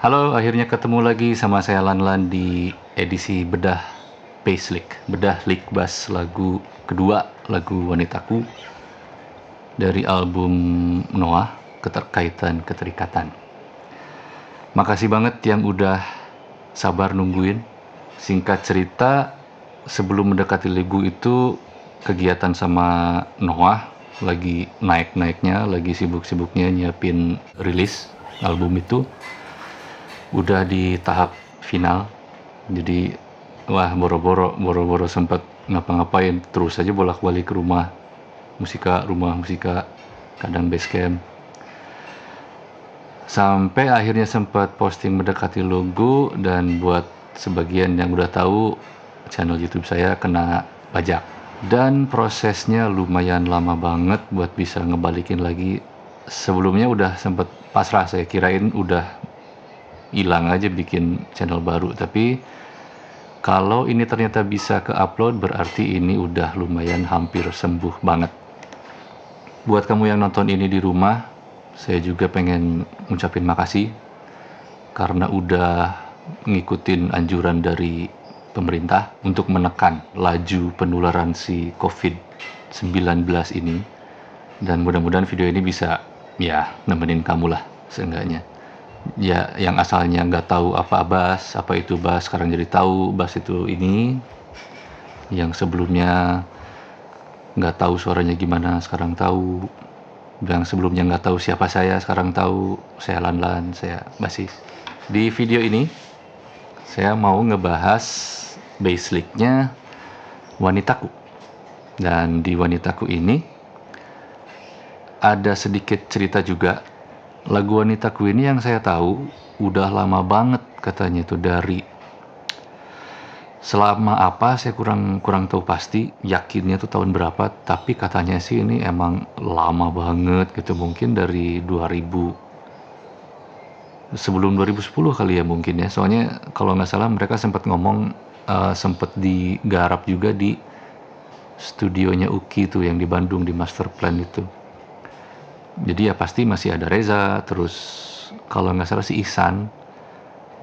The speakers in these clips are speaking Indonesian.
Halo, akhirnya ketemu lagi sama saya Lanlan di edisi Bedah Basslick. Bedah Lick Bass lagu kedua, lagu Wanitaku dari album Noah, Keterkaitan Keterikatan. Makasih banget yang udah sabar nungguin. Singkat cerita, sebelum mendekati lagu itu, kegiatan sama Noah lagi naik-naiknya, lagi sibuk-sibuknya nyiapin rilis album itu. Udah di tahap final, jadi wah boro-boro sempet ngapa-ngapain, terus aja bolak-balik ke rumah musika, kadang base camp, sampai akhirnya sempat posting mendekati logo. Dan buat sebagian yang udah tahu, channel YouTube saya kena pajak dan prosesnya lumayan lama banget buat bisa ngebalikin lagi. Sebelumnya udah sempet pasrah, saya kirain udah hilang aja bikin channel baru, tapi kalau ini ternyata bisa ke-upload berarti ini udah lumayan hampir sembuh banget. Buat kamu yang nonton ini di rumah, saya juga pengen ngucapin makasih karena udah ngikutin anjuran dari pemerintah untuk menekan laju penularan si COVID-19 ini. Dan mudah-mudahan video ini bisa ya nemenin kamu lah seenggaknya. Ya, yang asalnya nggak tahu apa bass, apa itu bass, sekarang jadi tahu bass itu ini. Yang sebelumnya nggak tahu suaranya gimana, sekarang tahu. Yang sebelumnya nggak tahu siapa saya, sekarang tahu saya Lanlan, saya bassis. Di video ini, saya mau ngebahas basslicknya Wanitaku. Dan di Wanitaku ini, ada sedikit cerita juga. Lagu Wanitaku ini yang saya tahu udah lama banget katanya itu, dari selama apa saya kurang tahu pasti, yakinnya tuh tahun berapa, tapi katanya sih ini emang lama banget gitu, mungkin dari 2000, sebelum 2010 kali ya mungkin ya. Soalnya kalau nggak salah mereka sempat ngomong, sempat digarap juga di studionya Uki tuh yang di Bandung, di Master Plan itu. Jadi ya pasti masih ada Reza, terus kalau nggak salah si Ihsan.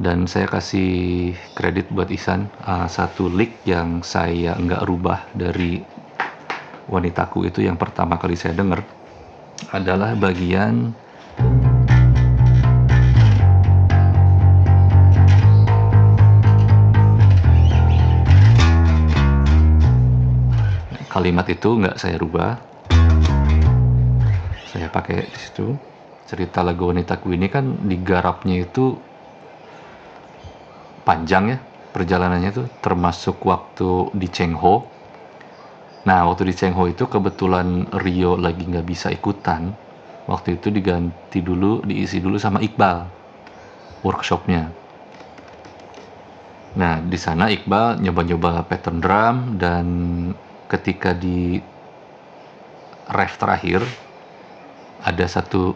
Dan saya kasih kredit buat Ihsan, satu lick yang saya nggak rubah dari Wanitaku itu yang pertama kali saya denger adalah bagian kalimat itu, nggak saya rubah, saya pakai di situ. Cerita lagu Wanitaku ini kan digarapnya itu panjang ya perjalanannya tuh, termasuk waktu di Chengho. Nah, waktu di Chengho itu kebetulan Rio lagi nggak bisa ikutan. Waktu itu diisi dulu sama Iqbal workshopnya. Nah, di sana Iqbal nyoba-nyoba pattern drum, dan ketika di ref terakhir ada satu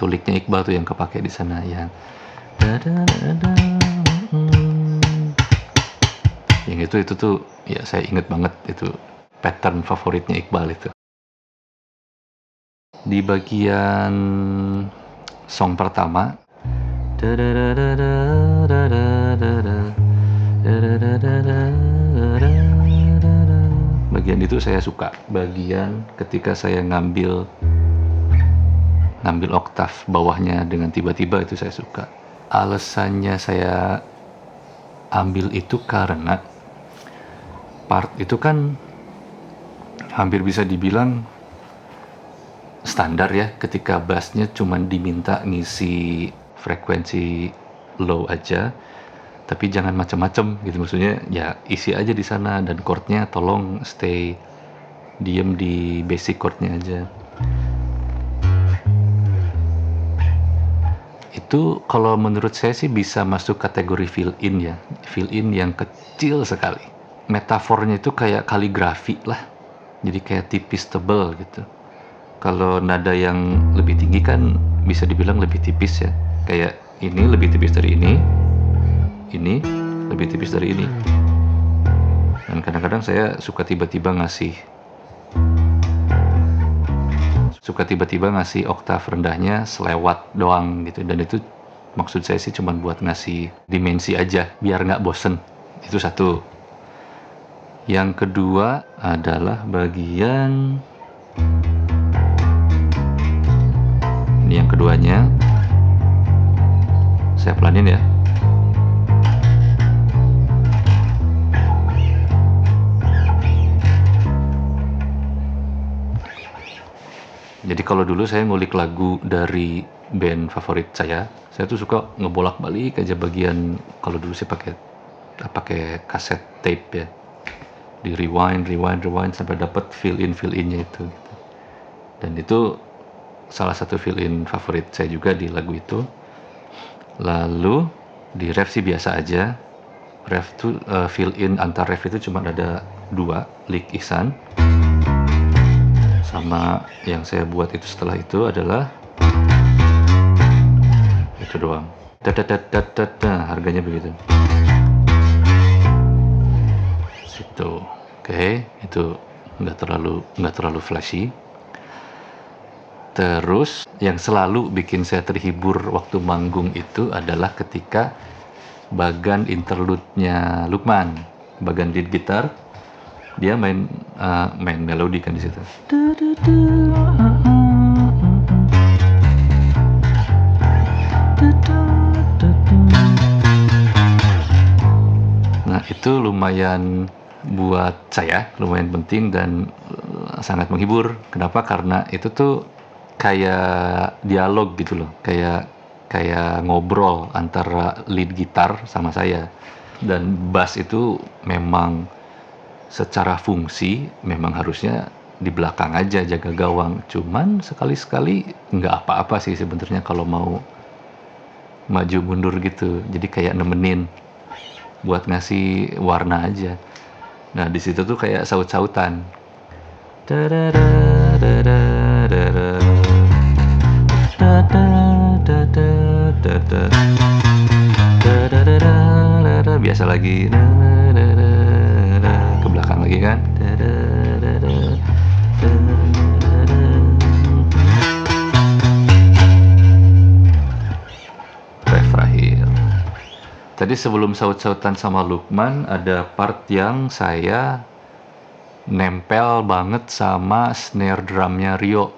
licknya Iqbal tuh yang kepake di sana, yang yang itu tuh ya saya inget banget, itu pattern favoritnya Iqbal itu. Di bagian song pertama, bagian itu saya suka. Bagian ketika saya ngambil oktav bawahnya dengan tiba-tiba, itu saya suka. Alasannya saya ambil itu karena part itu kan hampir bisa dibilang standar ya, ketika bassnya cuman diminta ngisi frekuensi low aja, tapi jangan macem-macem gitu. Maksudnya ya isi aja di sana, dan chordnya tolong stay diem di basic chordnya aja. Itu kalau menurut saya sih bisa masuk kategori fill in ya, fill in yang kecil sekali. Metafornya itu kayak kaligrafi lah, jadi kayak tipis tebel gitu. Kalau nada yang lebih tinggi kan bisa dibilang lebih tipis ya, kayak ini lebih tipis dari ini lebih tipis dari ini. Dan kadang-kadang saya suka tiba-tiba ngasih oktav rendahnya selewat doang gitu, dan itu Maksud saya sih cuman buat ngasih dimensi aja, biar nggak bosen. Itu satu. Yang kedua adalah bagian ini, yang keduanya saya pelanin ya. Jadi kalau dulu saya ngulik lagu dari band favorit saya tuh suka ngebolak-balik aja bagian, kalau dulu saya pakai kaset tape ya, di rewind sampai dapat fill innya itu. Dan itu salah satu fill in favorit saya juga di lagu itu. Lalu di ref sih biasa aja. Ref tuh fill in antar ref itu cuma ada 2, lick Ihsan. Sama yang saya buat itu setelah itu adalah itu doang. Harganya begitu. Situ. Oke, itu nggak terlalu flashy. Terus yang selalu bikin saya terhibur waktu manggung itu adalah ketika bagan interlude-nya Lukman, bagan lead gitar, dia main melodi kan di situ. Nah, itu lumayan buat saya, lumayan penting dan sangat menghibur. Kenapa? Karena itu tuh kayak dialog gitu loh, kayak ngobrol antara lead gitar sama saya. Dan bass itu memang secara fungsi memang harusnya di belakang aja jaga gawang, cuman sekali-sekali nggak apa-apa sih sebenarnya kalau mau maju mundur gitu, jadi kayak nemenin buat ngasih warna aja. Nah di situ tuh kayak saut-sautan, biasa lagi ke belakang lagi kan, ref terakhir. Tadi sebelum saut-sautan sama Lukman ada part yang saya nempel banget sama snare drumnya Rio.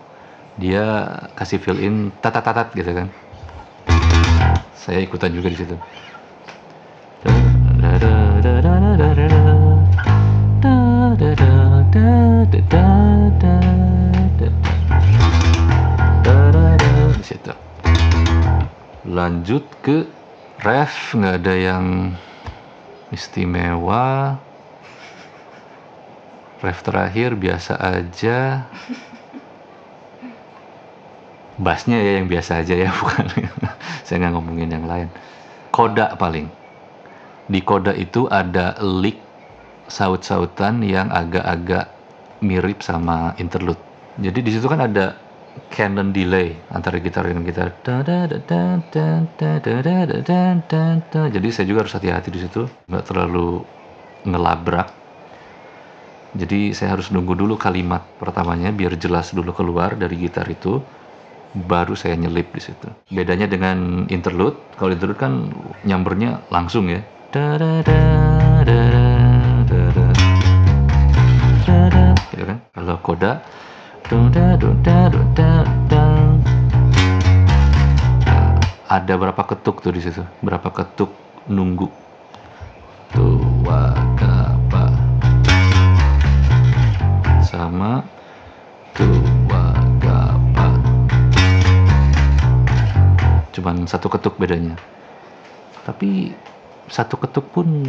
Dia kasih fill in tatat gitu kan, saya ikutan juga di situ. Di situ. Lanjut ke ref, nggak ada yang istimewa. Ref terakhir biasa aja. Bassnya ya yang biasa aja ya, bukan. Saya nggak ngomongin yang lain. Koda paling. Di koda itu ada lick saut-sautan yang agak-agak mirip sama interlude. Jadi di situ kan ada canon delay antara gitar dengan gitar. Jadi saya juga harus hati-hati di situ, nggak terlalu ngelabrak. Jadi saya harus nunggu dulu kalimat pertamanya biar jelas dulu keluar dari gitar itu, baru saya nyelip di situ. Bedanya dengan interlude, kalau interlude kan nyambernya langsung ya. Gitu kan? Kalau koda ada berapa ketuk tuh di situ? Berapa ketuk nunggu? Tua kapa sama tua kapa. Cuman satu ketuk bedanya. Tapi satu ketuk pun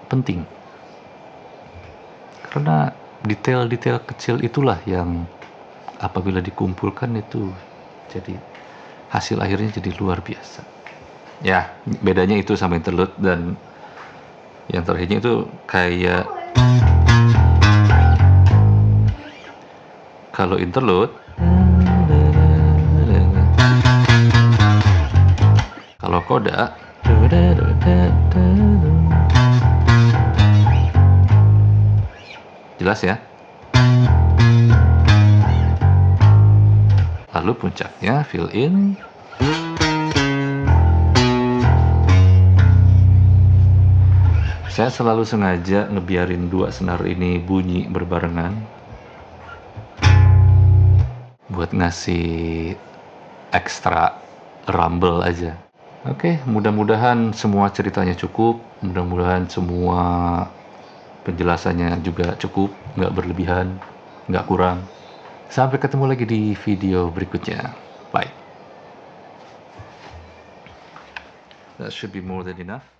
penting. Karena detail-detail kecil itulah yang apabila dikumpulkan itu jadi hasil akhirnya jadi luar biasa. Ya, bedanya itu sama interlude. Dan yang terakhirnya itu kayak kalau interlude, kalau koda jelas ya. Lalu puncaknya fill in. Saya selalu sengaja ngebiarin dua senar ini bunyi berbarengan buat ngasih ekstra rumble aja. Oke, mudah-mudahan semua ceritanya cukup, mudah-mudahan semua penjelasannya juga cukup, nggak berlebihan, nggak kurang. Sampai ketemu lagi di video berikutnya. Bye. That should be more than enough.